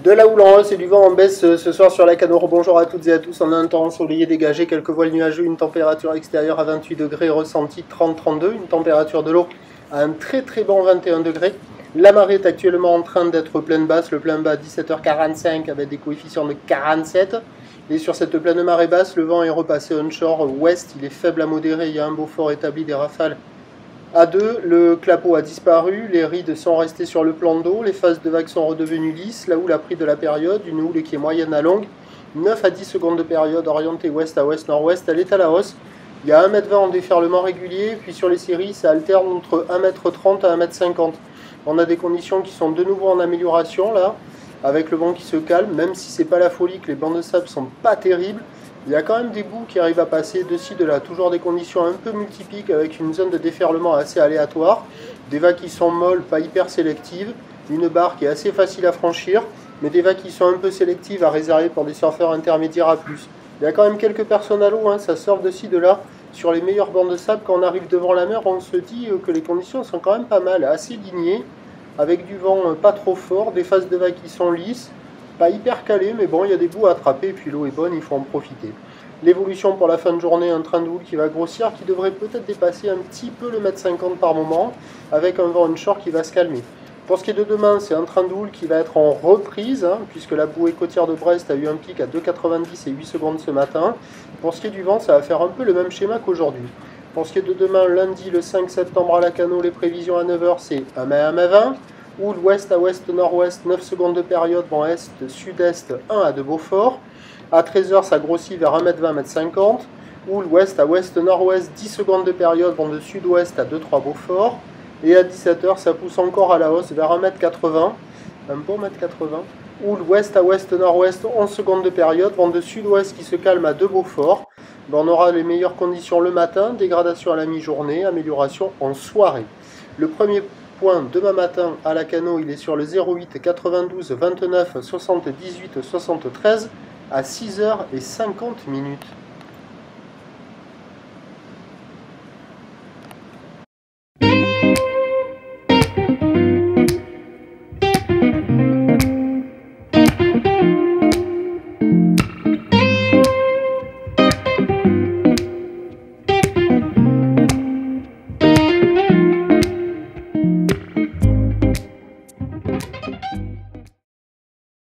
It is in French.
De la houle en hausse et du vent en baisse ce soir sur la Cano. Bonjour à toutes et à tous. On a un temps ensoleillé dégagé, quelques voiles nuageux, une température extérieure à 28 degrés, ressentie 30-32, une température de l'eau à un très bon 21 degrés. La marée est actuellement en train d'être pleine basse, le plein bas à 17h45 avec des coefficients de 47. Et sur cette pleine marée basse, le vent est repassé onshore ouest, il est faible à modéré, il y a un beau fort établi des rafales à 2, le clapot a disparu, les rides sont restées sur le plan d'eau, les phases de vagues sont redevenues lisses, la houle a pris de la période, une houle qui est moyenne à longue, 9 à 10 secondes de période orientée ouest à ouest-nord-ouest, elle est à la hausse. Il y a 1,20 m en déferlement régulier, puis sur les séries, ça alterne entre 1,30 m à 1,50 m. On a des conditions qui sont de nouveau en amélioration là, avec le vent qui se calme, même si c'est pas la folie, que les bancs de sable sont pas terribles. Il y a quand même des bouts qui arrivent à passer de ci, de là. Toujours des conditions un peu multipiques avec une zone de déferlement assez aléatoire. Des vagues qui sont molles, pas hyper sélectives. Une barre qui est assez facile à franchir, mais des vagues qui sont un peu sélectives à réserver pour des surfeurs intermédiaires à plus. Il y a quand même quelques personnes à l'eau, hein, ça sort de ci, de là. Sur les meilleurs bancs de sable, quand on arrive devant la mer, on se dit que les conditions sont quand même pas mal, assez lignées, avec du vent pas trop fort, des phases de vagues qui sont lisses. Pas hyper calé, mais bon, il y a des bouts à attraper, et puis l'eau est bonne, il faut en profiter. L'évolution pour la fin de journée, un train de houle qui va grossir, qui devrait peut-être dépasser un petit peu le 1,50 m par moment, avec un vent onshore qui va se calmer. Pour ce qui est de demain, c'est un train de houle qui va être en reprise, hein, puisque la bouée côtière de Brest a eu un pic à 2,90 et 8 secondes ce matin. Pour ce qui est du vent, ça va faire un peu le même schéma qu'aujourd'hui. Pour ce qui est de demain, lundi, le 5 septembre à la Cano, les prévisions à 9 h, c'est 1 m à 1,20 m. Houle ouest à ouest-nord-ouest, 9 secondes de période, vent est-sud-est, 1 à 2 Beaufort. À 13 h, ça grossit vers 1,20 m, 1,50 m. Houle ouest à ouest-nord-ouest, 10 secondes de période, vent de sud-ouest à 2-3 Beaufort. Et à 17 h, ça pousse encore à la hausse vers 1,80 m, un bon 1,80 m. Houle ouest à ouest-nord-ouest, 11 secondes de période, vent de sud-ouest qui se calme à 2 Beaufort. On aura les meilleures conditions le matin, dégradation à la mi-journée, amélioration en soirée. Le premier point demain matin à la Cano, il est sur le 08 92 29 78 73 à 6h50.